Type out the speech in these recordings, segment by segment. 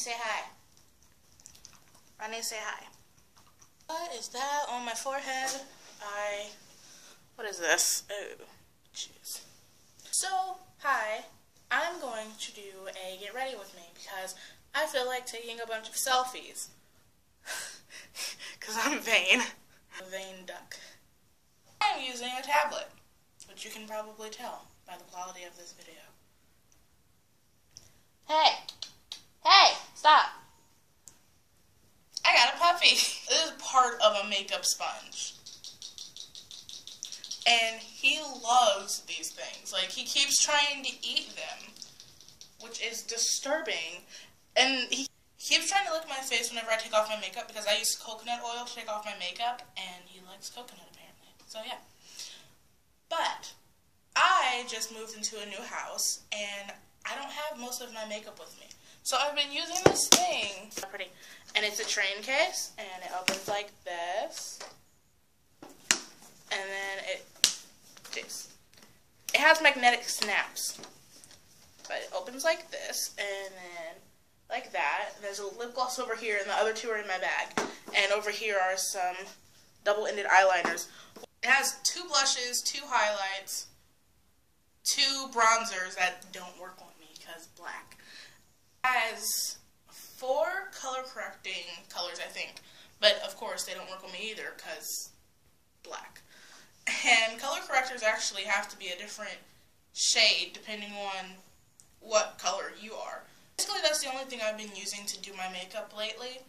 say hi. Ronnie, say hi. What is that on my forehead? What is this? Oh, jeez. So, hi. I'm going to do a get ready with me because I feel like taking a bunch of selfies. Because I'm vain. A vain duck. I'm using a tablet, which you can probably tell by the quality of this video. Hey! Hey! Stop! I got a puppy. This is part of a makeup sponge. And he loves these things. Like, he keeps trying to eat them, which is disturbing. And he keeps trying to lick my face whenever I take off my makeup because I use coconut oil to take off my makeup, and he likes coconut apparently. So yeah. But I just moved into a new house, and I don't have most of my makeup with me. So I've been using this thing. Pretty. And it's a train case, and it opens like this. And then it has magnetic snaps. But it opens like this, and then like that. There's a lip gloss over here, and the other two are in my bag. And over here are some double-ended eyeliners. It has 2 blushes, 2 highlights, 2 bronzers that don't work on me because black. It has 4 color correcting colors, I think. But of course they don't work on me either because black. And color correctors actually have to be a different shade depending on what color you are. Basically that's the only thing I've been using to do my makeup lately,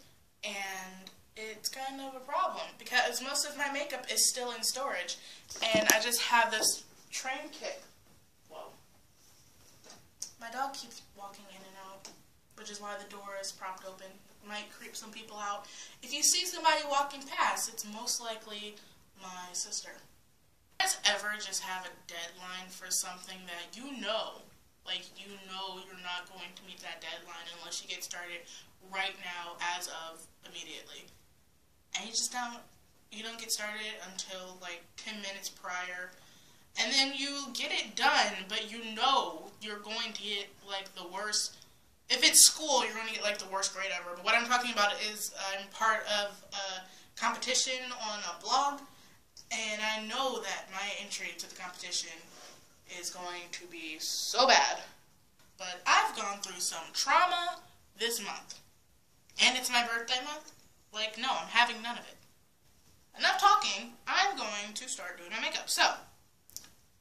and it's kind of a problem because most of my makeup is still in storage, and I just have this train kit. Whoa. My dog keeps walking in and out, which is why the door is propped open. It might creep some people out. If you see somebody walking past, it's most likely my sister. You guys ever just have a deadline for something that you know, like you know you're not going to meet that deadline unless you get started right now as of immediately. And you don't get started until like 10 minutes prior. And then you get it done, but you know you're going to get like the worst. If it's school, you're going to get like the worst grade ever. But what I'm talking about is I'm part of a competition on a blog. And I know that my entry to the competition is going to be so bad. But I've gone through some trauma this month. And it's my birthday month. Like, no, I'm having none of it. Enough talking. I'm going to start doing my makeup. So,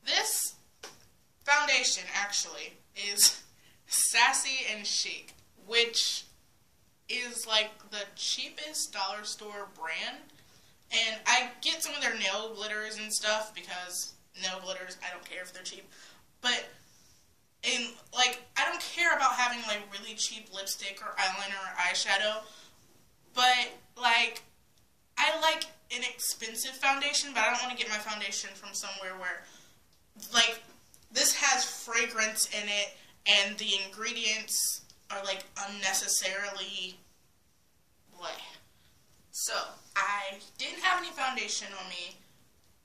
this foundation, actually, is Sassy and Chic, which is like the cheapest dollar store brand. And I get some of their nail glitters and stuff because nail glitters, I don't care if they're cheap. But, I don't care about having, like, really cheap lipstick or eyeliner or eyeshadow. But, like, I like an expensive foundation, but I don't want to get my foundation from somewhere where, like, this has fragrance in it, and the ingredients are, like, unnecessarily bleh. So, I didn't have any foundation on me,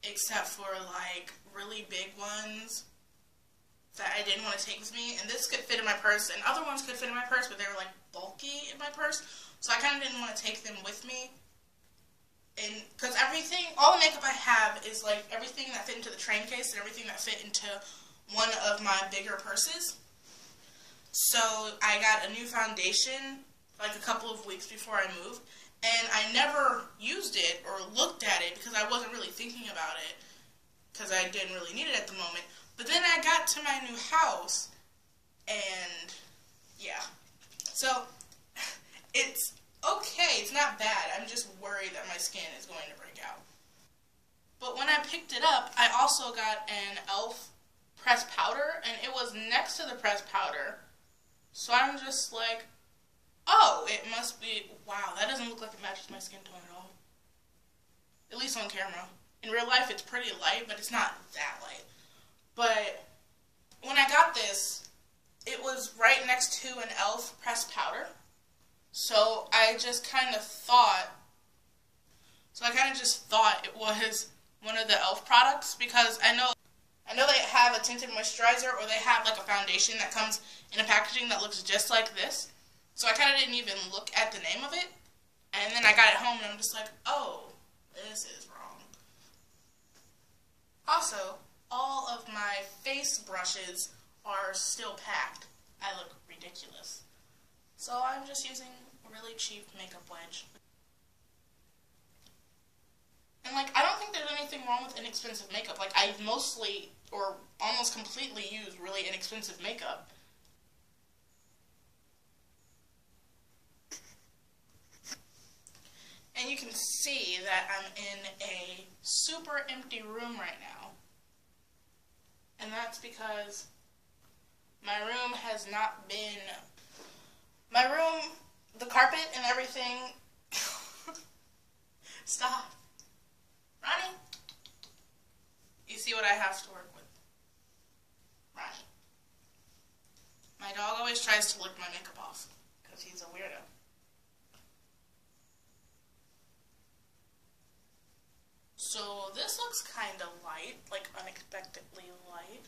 except for, like, really big ones that I didn't want to take with me, and this could fit in my purse, and other ones could fit in my purse, but they were, like, bulky in my purse, so I kind of didn't want to take them with me, and, because all the makeup I have is, like, everything that fit into the train case, and everything that fit into one of my bigger purses. So, I got a new foundation, like, a couple of weeks before I moved, and I never used it or looked at it because I wasn't really thinking about it because I didn't really need it at the moment. But then I got to my new house, and yeah. So, it's okay. It's not bad. I'm just worried that my skin is going to break out. But when I picked it up, I also got an e.l.f. pressed powder, and it was next to the pressed powder. So I'm just like, oh, it must be, wow, that doesn't look like it matches my skin tone at all. At least on camera. In real life, it's pretty light, but it's not that light. But when I got this, it was right next to an e.l.f. pressed powder. So I just kind of thought, it was one of the e.l.f. products, because I know they have a tinted moisturizer, or they have like a foundation that comes in a packaging that looks just like this. So I kind of didn't even look at the name of it. And then I got it home and I'm just like, oh, this is wrong. Also, all of my face brushes are still packed. I look ridiculous. So I'm just using a really cheap makeup wedge. And like, I don't think there's anything wrong with inexpensive makeup. Like, I mostly, or almost completely use really inexpensive makeup. And you can see that I'm in a super empty room right now. And that's because my room has not been... My room, the carpet and everything... Stop. Ronnie? You see what I have to work with. Ronnie. My dog always tries to lick my makeup off because he's a weirdo. So this looks kind of light, like unexpectedly light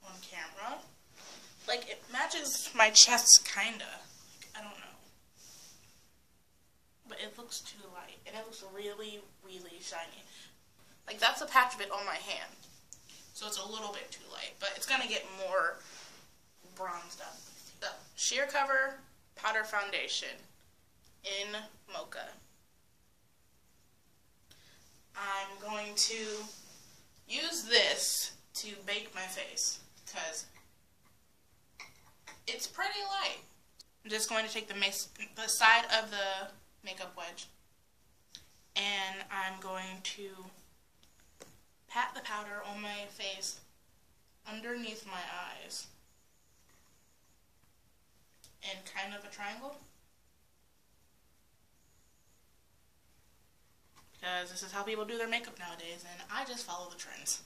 on camera. Like it matches my chest kinda. Like, I don't know. But it looks too light and it looks really, really shiny. Like that's a patch of it on my hand. So it's a little bit too light, but it's gonna get more bronzed up. The Sheer Cover Powder Foundation in Mocha. I'm going to use this to bake my face because it's pretty light. I'm just going to take the side of the makeup wedge and I'm going to pat the powder on my face underneath my eyes in kind of a triangle. Because this is how people do their makeup nowadays, and I just follow the trends.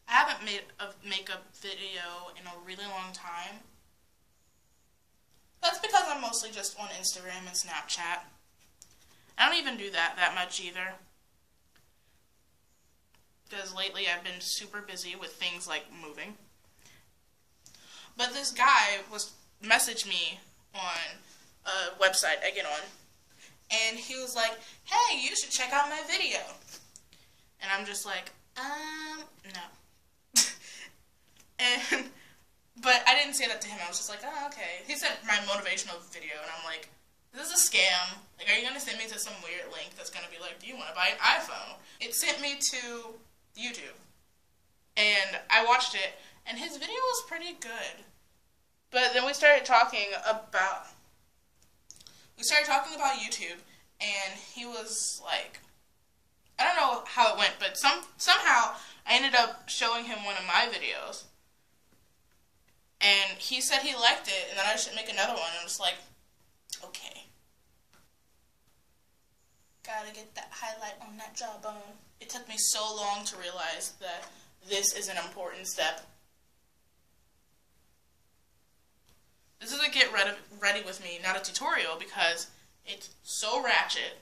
I haven't made a makeup video in a really long time. That's because I'm mostly just on Instagram and Snapchat. I don't even do that much either. Because lately I've been super busy with things like moving. But this guy messaged me on a website I get on. And he was like, hey, you should check out my video. And I'm just like, no. But I didn't say that to him. I was just like, oh, okay. He sent my motivational video and I'm like, this is a scam. Like, are you going to send me to some weird link that's going to be like, do you want to buy an iPhone? It sent me to YouTube. And I watched it, and his video was pretty good. But then we started talking about YouTube, and he was like, I don't know how it went, but somehow I ended up showing him one of my videos. And he said he liked it, and then I should make another one. And I'm just like, okay. Gotta get that highlight on that jawbone. It took me so long to realize that this is an important step. This is a get ready with me, not a tutorial, because it's so ratchet.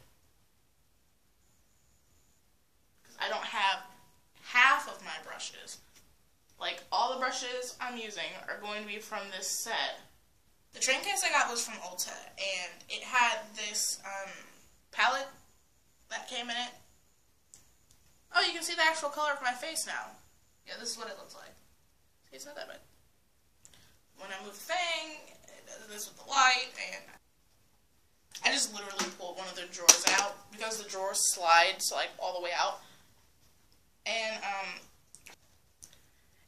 I don't have half of my brushes. Like, all the brushes I'm using are going to be from this set. The train case I got was from Ulta, and it had this palette that came in it. Oh, you can see the actual color of my face now. Yeah, this is what it looks like. See, it's not that bad. When I move the thing, it does this with the light, and I just literally pulled one of the drawers out because the drawer slides like all the way out. And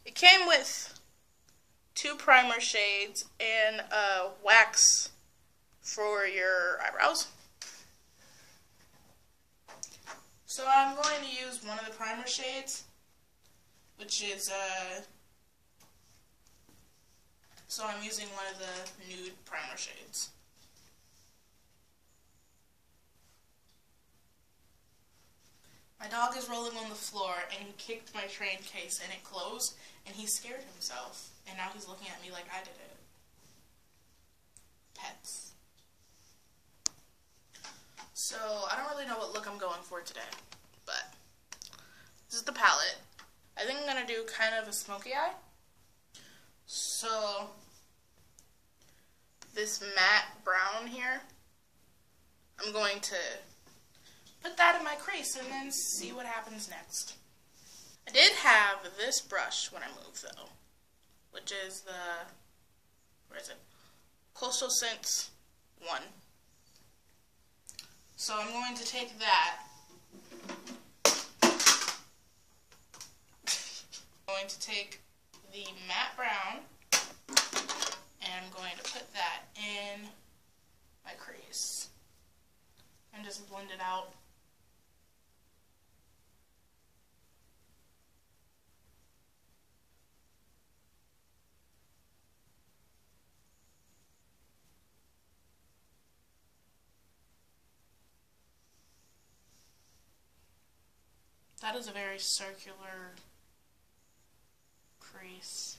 it came with 2 primer shades and wax for your eyebrows. So I'm going to use one of the primer shades, which is so I'm using one of the nude primer shades. My dog is rolling on the floor, and he kicked my train case, and it closed, and he scared himself, and now he's looking at me like I did it. Pet. I'm going for today. But this is the palette. I think I'm going to do kind of a smoky eye. So this matte brown here, I'm going to put that in my crease and then see what happens next. I did have this brush when I moved though, which is the, where is it? Coastal Scents 1. So I'm going to take that. I'm going to take the matte brown and I'm going to put that in my crease and just blend it out. That is a very circular crease.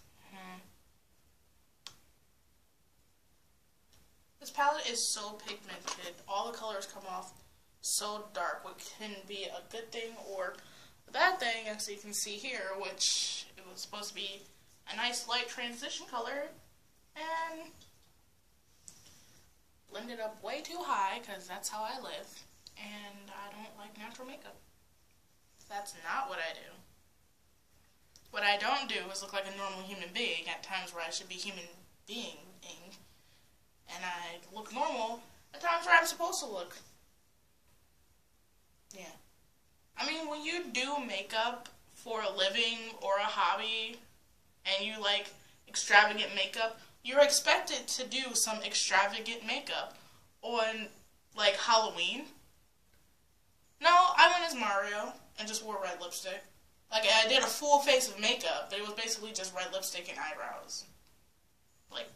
This palette is so pigmented. All the colors come off so dark, which can be a good thing or a bad thing, as you can see here, which it was supposed to be a nice light transition color, and blended up way too high, because that's how I live, and I don't like natural makeup. That's not what I do. What I don't do is look like a normal human being at times where I should be human being, and I look normal at times where I'm supposed to look. Yeah. I mean, when you do makeup for a living or a hobby, and you like extravagant makeup, you're expected to do some extravagant makeup on, like, Halloween. No, I went as Mario and just wore red lipstick. Like, I did a full face of makeup, but it was basically just red lipstick and eyebrows. Like,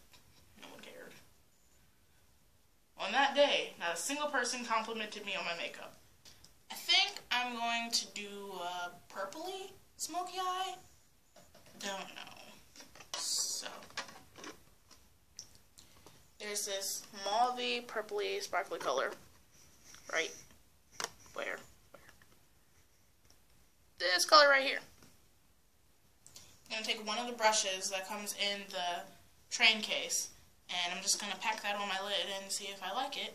no one cared. On that day, not a single person complimented me on my makeup. I think I'm going to do a purpley smoky eye. Don't know. So, there's this mauvey, purpley, sparkly color. Right? Where? This color right here. I'm going to take one of the brushes that comes in the train case, and I'm just going to pack that on my lid and see if I like it.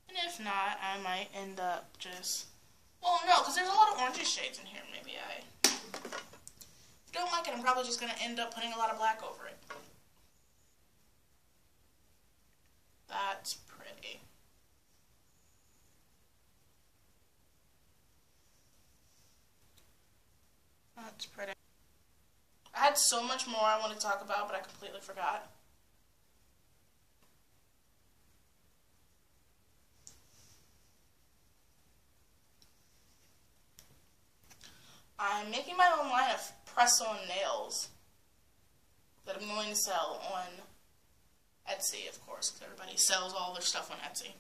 And if not, I might end up just, well, no, because there's a lot of orange shades in here. Maybe if I don't like it, I'm probably just going to end up putting a lot of black over it. That's pretty. That's pretty. I had so much more I wanted to talk about, but I completely forgot. I'm making my own line of press-on nails that I'm going to sell on Etsy, of course, because everybody sells all their stuff on Etsy.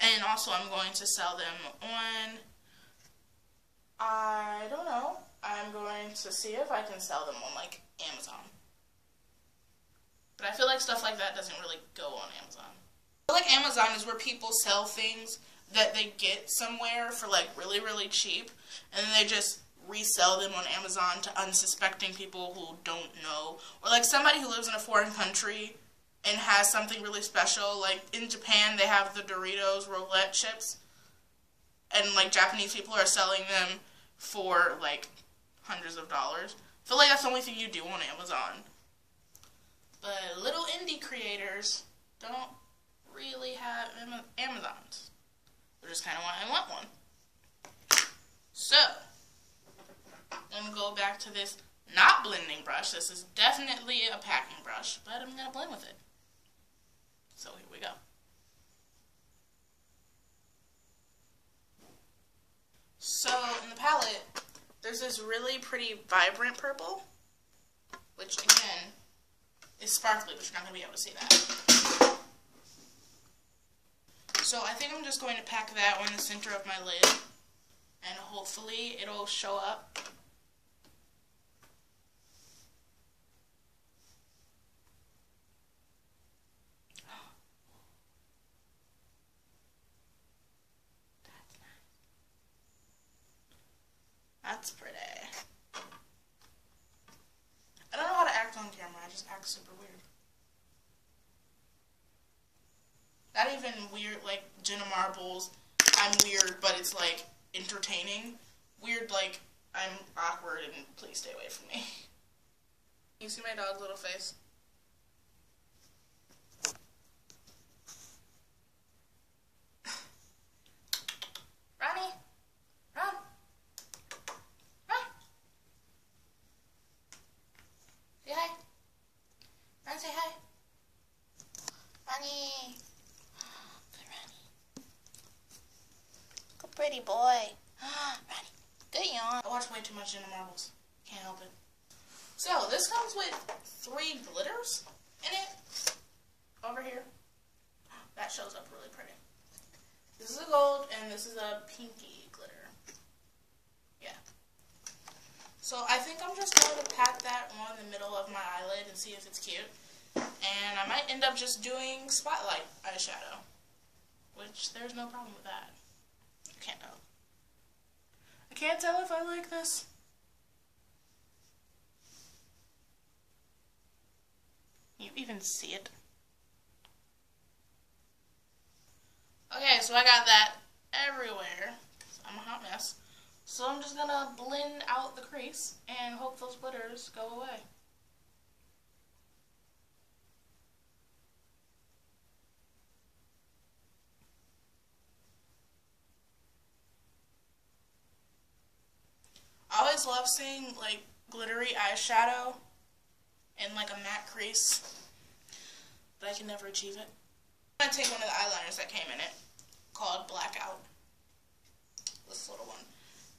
And also I'm going to sell them on, I don't know, I'm going to see if I can sell them on, like, Amazon. But I feel like stuff like that doesn't really go on Amazon. I feel like Amazon is where people sell things that they get somewhere for, like, really, really cheap, and then they just resell them on Amazon to unsuspecting people who don't know. Or, like, somebody who lives in a foreign country and has something really special. Like, in Japan, they have the Doritos roulette chips, and, like, Japanese people are selling them for, like, hundreds of dollars. I feel like that's the only thing you do on Amazon. But little indie creators don't really have Amazons. They're just kind of I want one. So, I'm going to go back to this not blending brush. This is definitely a packing brush, but I'm going to blend with it. So here we go. So in the palette, there's this really pretty vibrant purple, which again is sparkly, but you're not going to be able to see that. So I think I'm just going to pack that on the center of my lid, and hopefully it'll show up. That's pretty. I don't know how to act on camera. I just act super weird. Not even weird like Jenna Marbles. I'm weird, but it's like entertaining. Weird like I'm awkward and please stay away from me. You see my dog's little face? Ronnie? Ron? Ron? Say hi. Ron, say hi. Ronnie. Good Ronnie. Good pretty boy. Ronnie. Good yawn. I watch way too much Jenna Marbles. Can't help it. So, this comes with 3 glitters in it. Over here. That shows up really pretty. This is a gold, and this is a pinky glitter. Yeah. So, I think I'm just going to pat that on the middle of my eyelid and see if it's cute. And I might end up just doing spotlight eyeshadow. Which, there's no problem with that. You can't tell. I can't tell if I like this. You even see it. Okay, so I got that everywhere. I'm a hot mess. So I'm just gonna blend out the crease and hope those glitters go away. I always love seeing like glittery eyeshadow in like a matte crease, but I can never achieve it. I'm gonna take one of the eyeliners that came in it, called Blackout, this little one,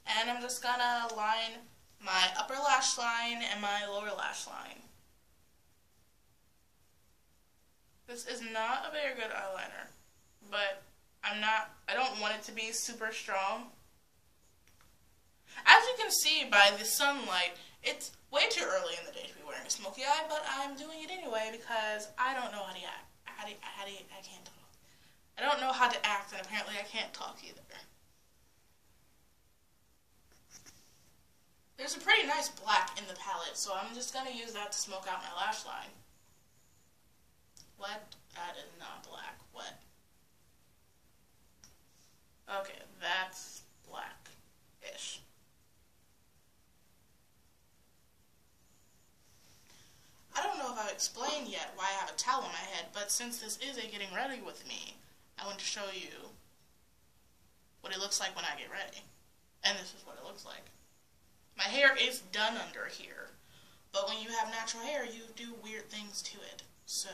and I'm just gonna line my upper lash line and my lower lash line. This is not a very good eyeliner, but I don't want it to be super strong. As you can see by the sunlight, it's way too early in the day to be wearing a smoky eye, but I'm doing it anyway because I don't know how to act. I can't talk. I don't know how to act, and apparently I can't talk either. There's a pretty nice black in the palette, so I'm just going to use that to smoke out my lash line. What? That is not black. What? Okay, that's black-ish. I don't know if I've explained yet why I have a towel on my head, but since this is a getting ready with me, I want to show you what it looks like when I get ready. And this is what it looks like. My hair is done under here, but when you have natural hair, you do weird things to it. So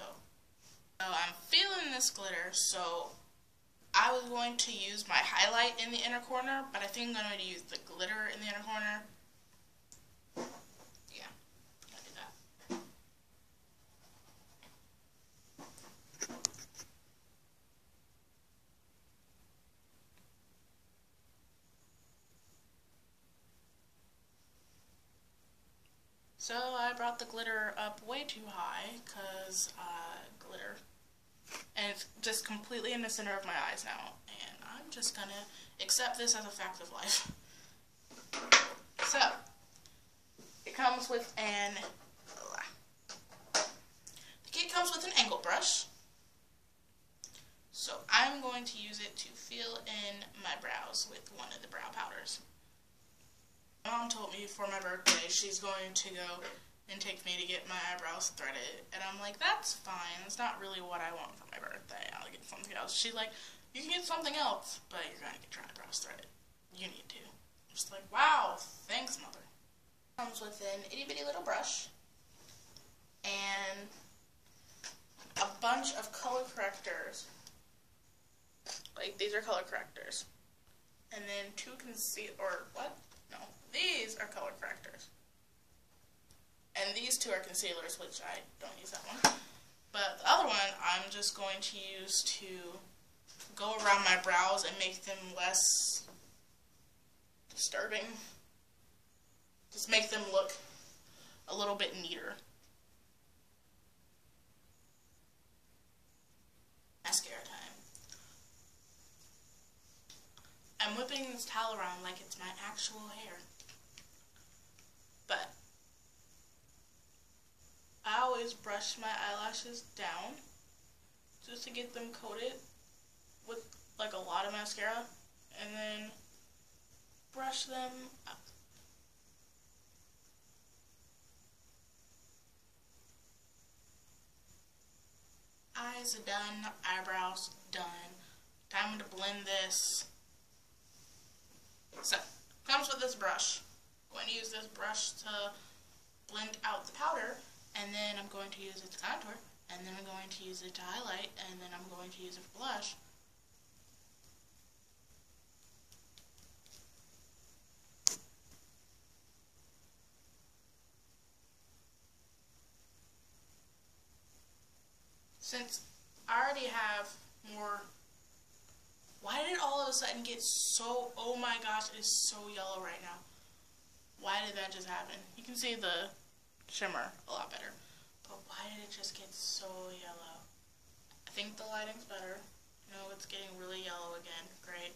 I'm feeling this glitter, so I was going to use my highlight in the inner corner, but I think I'm going to use the glitter in the inner corner. Yeah, I'm going to do that. So I brought the glitter up way too high, because glitter. And it's just completely in the center of my eyes now. And I'm just gonna accept this as a fact of life. So, it comes with an... The kit comes with an angle brush. So I'm going to use it to fill in my brows with one of the brow powders. My mom told me for my birthday she's going to go and take me to get my eyebrows threaded, and I'm like, that's fine, it's not really what I want for my birthday, I'll get something else. She's like, you can get something else, but you're going to get your eyebrows threaded. You need to. I'm just like, wow, thanks, mother. Comes with an itty bitty little brush, and a bunch of color correctors. Like, these are color correctors. And then 2 these are color correctors. And these 2 are concealers, which I don't use that one. But the other one, I'm just going to use to go around my brows and make them less disturbing. Just make them look a little bit neater. Mascara time. I'm whipping this towel around like it's my actual hair. just brush my eyelashes down just to get them coated with like a lot of mascara, and then brush them up. Eyes are done, eyebrows done. Time to blend this. So, comes with this brush. I'm going to use this brush to blend out the powder, and then I'm going to use it to contour, and then I'm going to use it to highlight, and then I'm going to use it for blush. Since I already have more, why did it all of a sudden get so, oh my gosh, it is so yellow right now. Why did that just happen? You can see the shimmer a lot better, but why did it just get so yellow? I think the lighting's better. No, it's getting really yellow again. Great.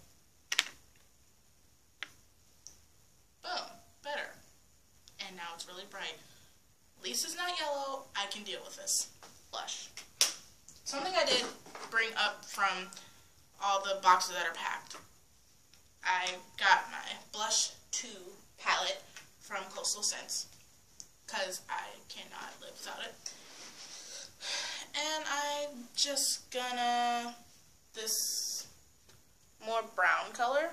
Boom, better. And now it's really bright. At least it's not yellow. I can deal with this. Blush. Something I did bring up from all the boxes that are packed. I got my Blush 2 palette from Coastal Scents, because I cannot live without it. And I'm just gonna, this more brown color,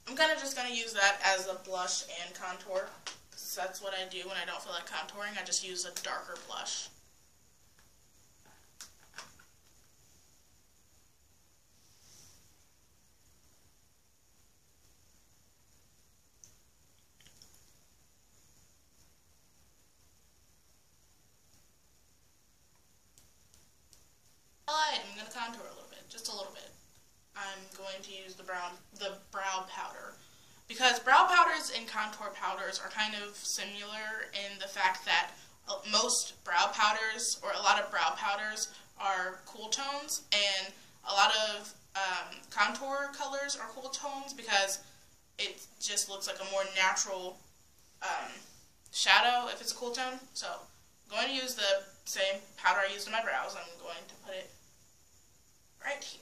I'm just gonna use that as a blush and contour, because that's what I do when I don't feel like contouring. I just use a darker blush. I'm going to contour a little bit, just a little bit. I'm going to use the brow powder, because brow powders and contour powders are kind of similar in the fact that most brow powders, or a lot of brow powders, are cool tones, and a lot of contour colors are cool tones because it just looks like a more natural shadow if it's a cool tone. So I'm going to use the same powder I used in my brows. I'm going to put it right here.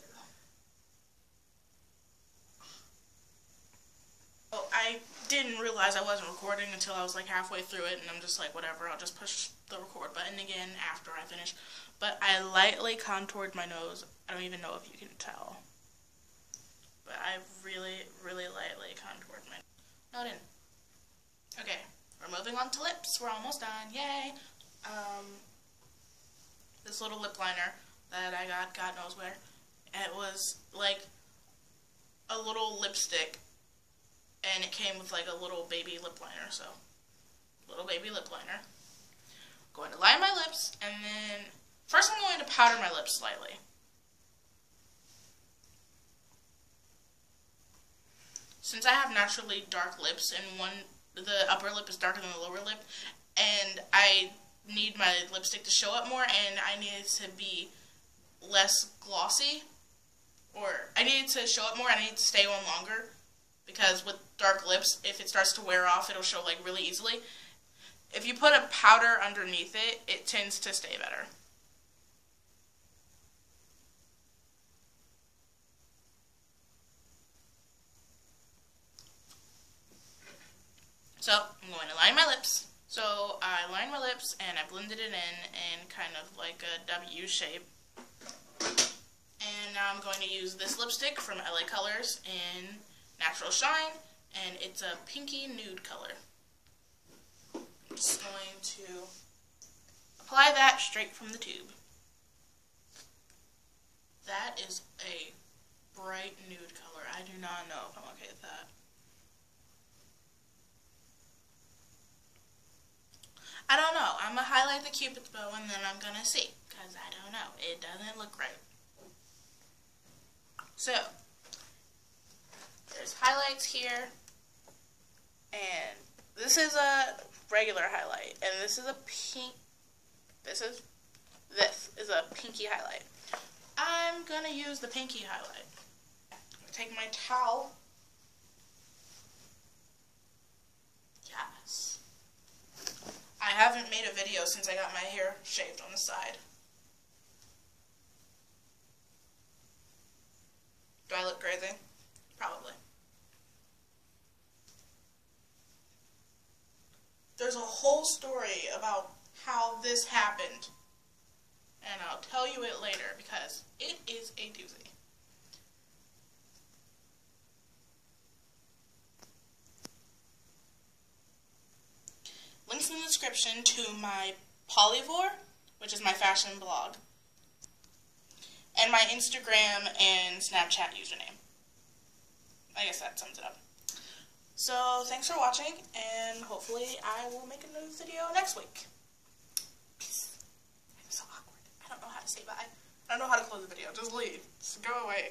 Oh, I didn't realize I wasn't recording until I was like halfway through it, and I'm just like, whatever, I'll just push the record button again after I finish. But I lightly contoured my nose. I don't even know if you can tell. But I really, really lightly contoured my nose. No, I didn't. Okay, we're moving on to lips. We're almost done. Yay! This little lip liner that I got, God knows where. It was like a little lipstick, and it came with like a little baby lip liner, so little baby lip liner. Going to line my lips, and then first I'm going to powder my lips slightly. Since I have naturally dark lips, and the upper lip is darker than the lower lip, and I need my lipstick to show up more, and I need it to be less glossy, or I need it to show up more, I need it to stay on longer, because with dark lips, if it starts to wear off, it'll show like really easily. If you put a powder underneath it, it tends to stay better. So, I'm going to line my lips. So, I lined my lips, and I blended it in kind of like a W shape. And now I'm going to use this lipstick from LA Colors in Natural Shine, and it's a pinky nude color. I'm just going to apply that straight from the tube. That is a bright nude color. I do not know if I'm okay with that. I don't know. I'm going to highlight the Cupid's bow, and then I'm going to see, because I don't know. It doesn't look right. So, there's highlights here, and this is a regular highlight, and this is a pink, this is a pinky highlight. I'm going to use the pinky highlight. I'm going to take my towel. Yes. I I haven't made a video since I got my hair shaved on the side. Do I look crazy? Probably. There's a whole story about how this happened. And I'll tell you it later because it is a doozy. Links in the description to my Polyvore, which is my fashion blog, and my Instagram and Snapchat username. I guess that sums it up. So, thanks for watching, and hopefully I will make a new video next week. Peace. I'm so awkward. I don't know how to say bye. I don't know how to close the video. Just leave. Just go away.